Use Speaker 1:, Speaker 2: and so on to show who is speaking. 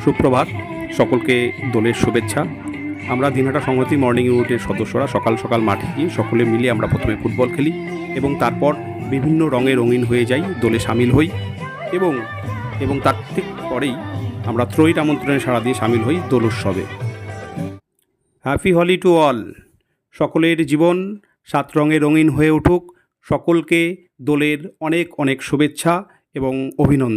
Speaker 1: সুপ্রভাত, সকলকে দোলের শুভেচ্ছা। আমরা দিনহাটা সংহতি মর্নিং ইউনিটের সদস্যরা সকাল সকাল মাঠে গিয়ে সকলে মিলে আমরা প্রথমে ফুটবল খেলি এবং তারপর বিভিন্ন রঙে রঙিন হয়ে যাই, দোলে সামিল হই এবং তার ঠিক পরেই আমরা ত্রয়ীর আমন্ত্রণে সাড়া দিয়ে সামিল হই দোল উৎসবে। Happy Holi to all. সকলের জীবন 7 রঙে রঙিন হয়ে উঠুক। সকলকে দোলের অনেক অনেক শুভেচ্ছা এবং অভিনন্দন।